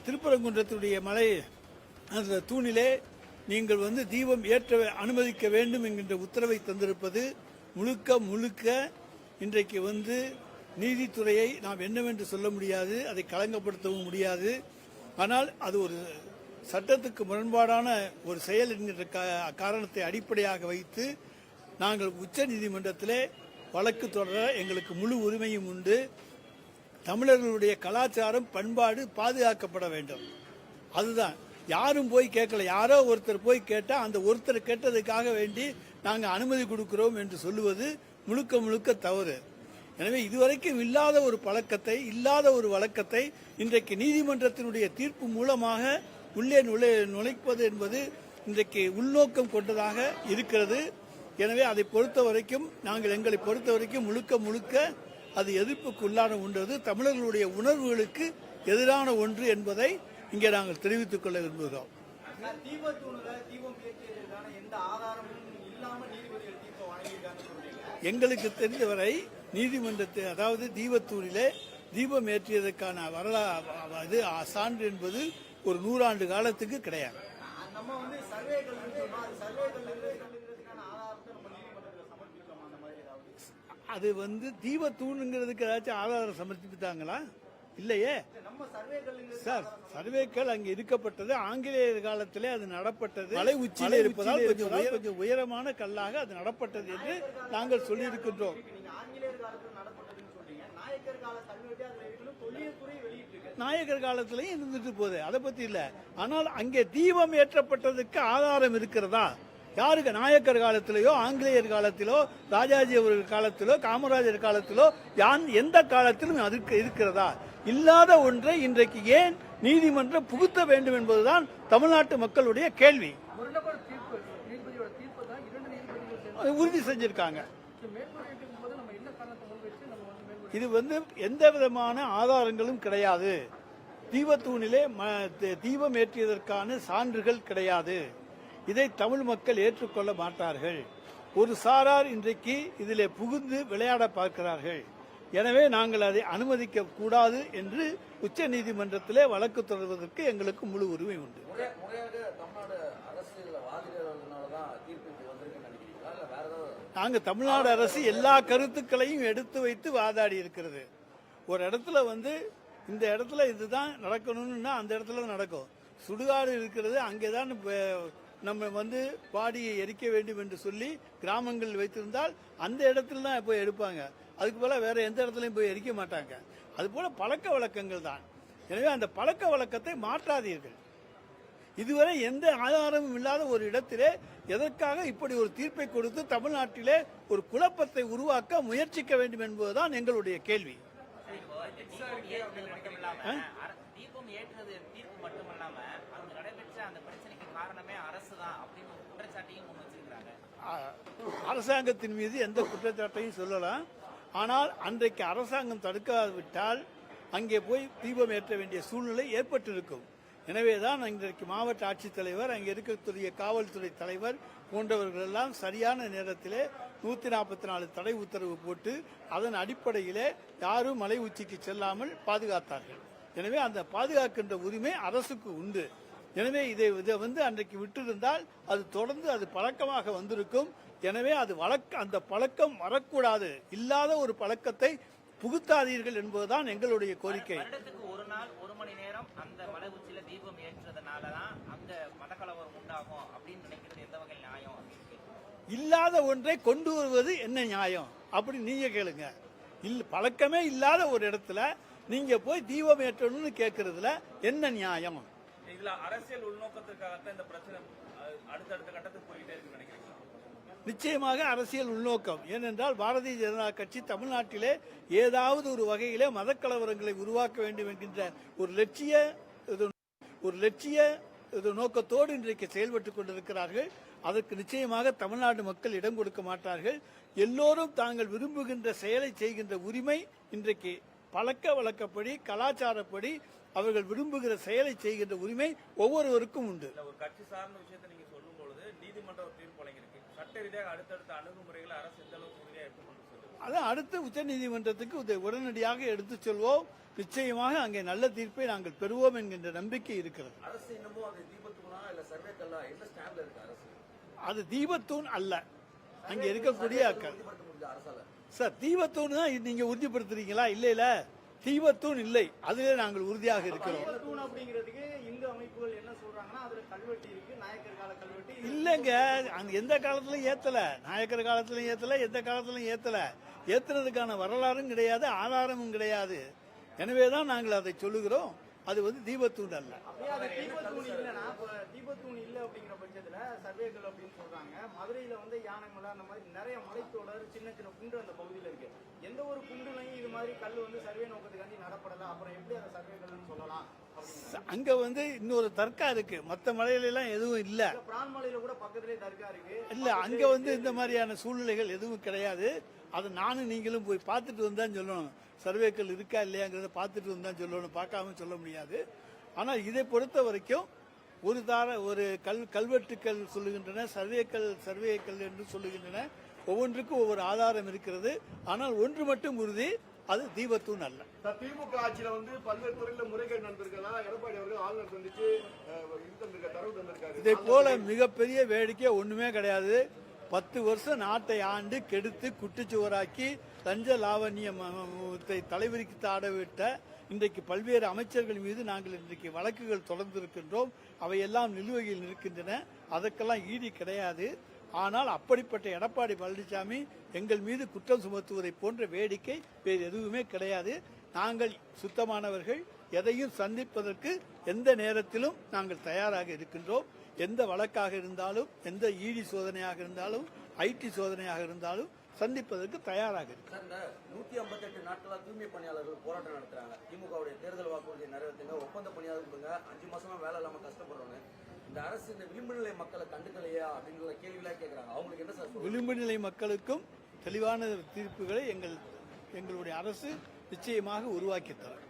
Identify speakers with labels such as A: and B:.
A: திருப்பரங்குன்றத்துடைய மலை அந்த தூணிலே நீங்கள் தீபம் ஏற்ற அனுமதிக்க வேண்டும் என்கின்ற உத்தரவை தந்திருப்பது முழுக்க இன்றைக்கு நீதித்துறையை நாம் என்னவென்று சொல்ல முடியாது, அதை களங்கப்படுத்தவும் முடியாது. ஆனால் அது ஒரு சட்டத்துக்கு முரண்பாடான ஒரு செயல் என்கின்ற காரணத்தை அடிப்படையாக வைத்து நாங்கள் உச்ச நீதிமன்றத்திலே வழக்கு தொடர எங்களுக்கு முழு உரிமையும் உண்டு. தமிழர்களுடைய கலாச்சாரம் பண்பாடு பாதுகாக்கப்பட வேண்டும். அதுதான், யாரும் போய் கேட்கல. யாரோ ஒருத்தர் போய் கேட்டால் அந்த ஒருத்தர் கேட்டதுக்காக வேண்டி நாங்கள் அனுமதி கொடுக்கிறோம் என்று சொல்லுவது முழுக்க தவறு. எனவே இதுவரைக்கும் இல்லாத ஒரு பழக்கத்தை, இல்லாத ஒரு வழக்கத்தை இன்றைக்கு நீதிமன்றத்தினுடைய தீர்ப்பு மூலமாக உள்ளே நுழைப்பது என்பது இன்றைக்கு உள்நோக்கம் கொண்டதாக இருக்கிறது. எனவே அதை பொறுத்த வரைக்கும் எங்களை பொறுத்த வரைக்கும் முழுக்க அது எதிர்ப்புக்கு உள்ளான ஒன்றது, தமிழர்களுடைய உணர்வுகளுக்கு எதிரான ஒன்று என்பதை இங்கே நாங்கள் தெரிவித்துக் கொள்ள விரும்புகிறோம். எங்களுக்கு தெரிந்தவரை நீதிமன்றத்தில், அதாவது தீபத்தூரிலே தீபம் ஏற்றியதற்கான வரலாறு சான்று என்பது ஒரு 100 ஆண்டு காலத்துக்கு கிடையாது. அது தீபத்தூணுங்கிறதுக்கு ஏதாச்சும் ஆதாரம் சமர்ப்பித்தாங்களா? இல்லையே சார். சர்வேக்கள் அங்கே இருக்கப்பட்டது ஆங்கிலேயர் காலத்திலே அது நடப்பட்டது. மலை உச்சியிலே இருப்பதால் கொஞ்சம் உயரமான கல்லாக அது நடப்பட்டது என்று நாங்கள் சொல்லியிருக்கின்றோம். நாயக்கர் காலத்திலையும் இருந்துட்டு போகுது, அதை பத்தி இல்ல. ஆனால் அங்கே தீபம் ஏற்றப்பட்டதுக்கு ஆதாரம் இருக்கிறதா? யாருக்கு? நாயக்கர் காலத்திலேயோ ஆங்கிலேயர் காலத்திலோ ராஜாஜி அவர்கள் காலத்திலோ காமராஜர் காலத்திலோ எந்த காலத்திலும் அதுக்கு இருக்கிறதா? இல்லாத ஒன்றை இன்றைக்கு ஏன் நீதிமன்றம் புகுத்த வேண்டும் என்பதுதான் தமிழ்நாட்டு மக்களுடைய கேள்வி. உறுதி செஞ்சிருக்காங்க. இது எந்த விதமான ஆதாரங்களும் கிடையாது. தீபத்தூணிலே தீபம் ஏற்றியதற்கான சான்றுகள் கிடையாது. இதை தமிழ் மக்கள் ஏற்றுக்கொள்ள மாட்டார்கள். ஒரு சாரார் இன்றைக்கு இதிலே புகுந்து விளையாட பார்க்கிறார்கள். எனவே நாங்கள் அதை அனுமதிக்க கூடாது என்று உச்ச நீதிமன்றத்திலே வழக்கு தொடர்வதற்கு எங்களுக்கு முழு உரிமை உண்டு. நாங்கள் தமிழ்நாடு அரசு எல்லா கருத்துக்களையும் எடுத்து வைத்து வாதாடி இருக்கிறது. ஒரு இடத்துல இந்த இடத்துல இதுதான் நடக்கணும்னா அந்த இடத்துல நடக்கும். சுடுகாடு இருக்கிறது, அங்கேதான் நம்ம பாடியை எரிக்க வேண்டும் என்று சொல்லி கிராமங்கள் வைத்திருந்தால் அந்த இடத்துல தான் போய் எடுப்பாங்க. அதுக்கு போல வேற எந்த இடத்துலையும் போய் எரிக்க மாட்டாங்க. அது போல பழக்க வழக்கங்கள் தான். எனவே அந்த பழக்க வழக்கத்தை மாற்றாதீர்கள். இதுவரை எந்த ஆதாரமும் இல்லாத ஒரு இடத்திலே எதற்காக இப்படி ஒரு தீர்ப்பை கொடுத்து தமிழ்நாட்டிலே ஒரு குழப்பத்தை உருவாக்க முயற்சிக்க வேண்டும் என்பதுதான் எங்களுடைய கேள்வி. அரசாங்கத்தின் மீது எந்த குற்றச்சாட்டையும் சொல்லலாம். ஆனால் அன்றைக்கு அரசாங்கம் தடுக்காவிட்டால் அங்கே போய் தீபம் ஏற்ற வேண்டிய சூழ்நிலை ஏற்பட்டிருக்கும். எனவேதான் இன்றைக்கு மாவட்ட ஆட்சித்தலைவர், அங்கே இருக்கக்கூடிய காவல்துறை தலைவர் போன்றவர்கள் எல்லாம் சரியான நேரத்திலே 144 தடை உத்தரவு போட்டு அதன் அடிப்படையிலே யாரும் மலை உச்சிக்கு செல்லாமல் பாதுகாத்தார்கள். எனவே அந்த பாதுகாக்கின்ற உரிமை அரசுக்கு உண்டு. எனவே இதை அன்றைக்கு விட்டிருந்தால் அது தொடர்ந்து அது பழக்கமாக வந்திருக்கும். எனவே அது அந்த பழக்கம் வரக்கூடாது. இல்லாத ஒரு பழக்கத்தை புகுத்தாதீர்கள் என்பதுதான் எங்களுடைய கோரிக்கை.
B: ஒரு நாள் 1 மணி நேரம் அந்த மலை உச்சியில தீபம் ஏற்றதனாலதான் அங்க மதக்கலவரம் உண்டாகும் அப்படின்னு நினைக்கிறது எந்த வகை நியாயம்?
A: இல்லாத ஒன்றை கொண்டு வருவது என்ன நியாயம்? அப்படி நீங்க கேளுங்க. பழக்கமே இல்லாத ஒரு இடத்துல நீங்க போய் தீபம் ஏற்றணும்னு கேட்கறதுல என்ன நியாயம்?
C: இதுல அரசியல் உள்நோக்கத்திற்காகத்தான் இந்த பிரச்சனை அடுத்தடுத்த கட்டத்துக்கு போயிட்டே இருக்கு நினைக்கிறீங்க?
A: நிச்சயமாக அரசியல் உள்நோக்கம். ஏனென்றால் பாரதிய ஜனதா கட்சி தமிழ்நாட்டிலே ஏதாவது ஒரு வகையிலே மதக்கலவரங்களை உருவாக்க வேண்டும் என்கின்ற ஒரு லட்சிய நோக்கத்தோடு இன்றைக்கு செயல்பட்டுக் கொண்டிருக்கிறார்கள். அதற்கு நிச்சயமாக தமிழ்நாடு மக்கள் இடம் கொடுக்க மாட்டார்கள். எல்லோரும் தாங்கள் விரும்புகின்ற செயலை செய்கின்ற உரிமை இன்றைக்கு பழக்க வழக்கப்படி, கலாச்சாரப்படி அவர்கள் விரும்புகிற செயலை செய்கின்ற உரிமை ஒவ்வொருவருக்கும் உண்டு.
C: இல்ல ஒரு கட்சி சார்ந்த விஷயத்தை நீங்க சொல்லும் பொழுது நீதிமன்ற ஒரு தீர்ப்பு வழங்கியிருக்கு. சட்ட ரீதியாக அடுத்தடுத்த அணுகுமுறைகளை அரசு எந்த அளவுக்கு உறுதியாக எடுத்துக்கொண்டு சொல்லுது?
A: அதான் அடுத்து உச்சநீதிமன்றத்துக்கு உடனடியாக எடுத்துச் செல்வோம். நிச்சயமாக அங்கே நல்ல தீர்ப்பை நாங்கள் பெறுவோம் என்கின்ற நம்பிக்கை இருக்கிறது.
D: அரசு இன்னமும் அது தீபத்தூணா இல்ல சர்வேக்கல்லா எந்த ஸ்டாண்ட்ல இருக்கு அரசு?
A: அது தீபத்தூண் அல்ல, அங்கே இருக்கக்கூடிய
D: உறுதிப்படுத்த முடியுது அரசால?
A: சார் தீபத்தூண் தான் நீங்க உறுதிப்படுத்துறீங்களா? இல்ல தீபத்தூண் இல்லை, அதிலே நாங்கள் உறுதியாக இருக்கிறோம்.
E: தூண் அப்படிங்கிறதுக்கு இந்து அமைப்புகள் என்ன சொல்றாங்கன்னா அதுல கல்வெட்டு இருக்கு, நாயக்கர் கால கல்வெட்டு
A: இல்லங்க, அங்க எந்த காலத்திலும் ஏத்தல, நாயக்கர் காலத்திலும் ஏத்தல, எந்த காலத்திலும் ஏத்தல. ஏத்துனதுக்கான வரலாறும் கிடையாது, ஆதாரமும் கிடையாது. எனவேதான் நாங்கள் அதை சொல்லுகிறோம். அது வந்து தீபத்தூண் அல்ல.
E: அப்படியே அது தீபத்தூண் இல்லைன்னா தீபத்தூண் இல்ல அப்படிங்கிற பட்சத்துல சர்வேக்கள் அப்படின்னு சொல்றாங்க. மதுரையில வந்து யானைமலை அந்த மாதிரி நிறைய மலைத்தொடர் சின்ன சின்ன குண்டு அந்த பகுதியில இருக்கு. எந்த ஒரு குண்டுலையும் இது மாதிரி கல் வந்து சர்வே நோக்கத்துக்காண்டி நடப்படல. அப்புறம் எப்படி அதை சர்வேக்கள்னு சொல்லலாம்?
A: அங்க வந்து இன்னொரு தர்கா இருக்கு, மற்ற மலையில எல்லாம் எதுவும் இல்ல.
E: பிரான்மலையில கூட பக்கத்திலே தர்கா இருக்கு.
A: இல்ல, அங்க வந்து இந்த மாதிரியான சூழ்நிலைகள் எதுவும் கிடையாது. அதை நானும் நீங்களும் போய் பார்த்துட்டு வந்தான் சொல்லணும். சர்வேக்கள் இருக்கா இல்லையாங்கிறத பார்த்துட்டு வந்தான் சொல்லணும், பார்க்காம சொல்ல முடியாது. ஆனால் இதை பொறுத்த வரைக்கும் ஒரு கல்வெட்டுக்கள் சொல்லுகின்றன, சர்வேக்கள் என்று சொல்லுகின்றன. ஒவ்வொன்றுக்கும் ஒவ்வொரு ஆதாரம் இருக்கிறது. ஆனால் ஒன்று மட்டும் உறுதி, அது தீபத்தூண் அல்ல.
F: திமுக ஆட்சியில வந்து பல்வேறு துறையில முறைகேடு நடந்திருக்கலாம். எடப்பாடி அவர்கள் ஆளுநர் சந்திச்சு தரவு தந்திருக்காரு.
A: இதை போல மிகப்பெரிய வேடிக்கை ஒண்ணுமே கிடையாது. 10 வருஷம் நாட்டை ஆண்டு கெடுத்து குட்டிச்சுவராக்கி லஞ்ச லாவண்யத்தை தலைவிரிக்கு ஆடவிட்ட இன்றைக்கு பல்வேறு அமைச்சர்கள் மீது நாங்கள் இன்றைக்கு வழக்குகள் தொடர்ந்து இருக்கின்றோம். அவையெல்லாம் நிலுவையில் இருக்கின்றன. அதற்கெல்லாம் ஈடு கிடையாது. ஆனால் அப்படிப்பட்ட எடப்பாடி பழனிசாமி எங்கள் மீது குற்றம் சுமத்துவதை போன்ற வேடிக்கை வேறு எதுவுமே கிடையாது. நாங்கள் சுத்தமானவர்கள், எதையும் சந்திப்பதற்கு எந்த நேரத்திலும் நாங்கள் தயாராக இருக்கின்றோம். எந்த வழக்காக இருந்தாலும், எந்த இடி சோதனையாக இருந்தாலும், ஐடி சோதனையாக இருந்தாலும் சந்திப்பதற்கு தயாராக இருக்கு.
D: சார், இந்த 158 நாட்களா தூய்மை பணியாளர்கள் போராட்டம் நடத்துறாங்க. திமுகவுடைய தேர்தல் வாக்குறுதியை நிறைவேற்றுங்க, ஒப்பந்த பணியாளர் கொடுங்க, 5 மாசமா வேலை இல்லாம கஷ்டப்படுறோன்னு இந்த அரசு இந்த விளிம்பு நிலை மக்களை கண்டுக்கலையா அப்படின்ற கேள்வியெல்லாம் கேட்கறாங்க. அவங்களுக்கு என்ன சார்?
A: விளிம்பு நிலை மக்களுக்கும் தெளிவான தீர்ப்புகளை எங்களுடைய அரசு நிச்சயமாக உருவாக்கி தரும்.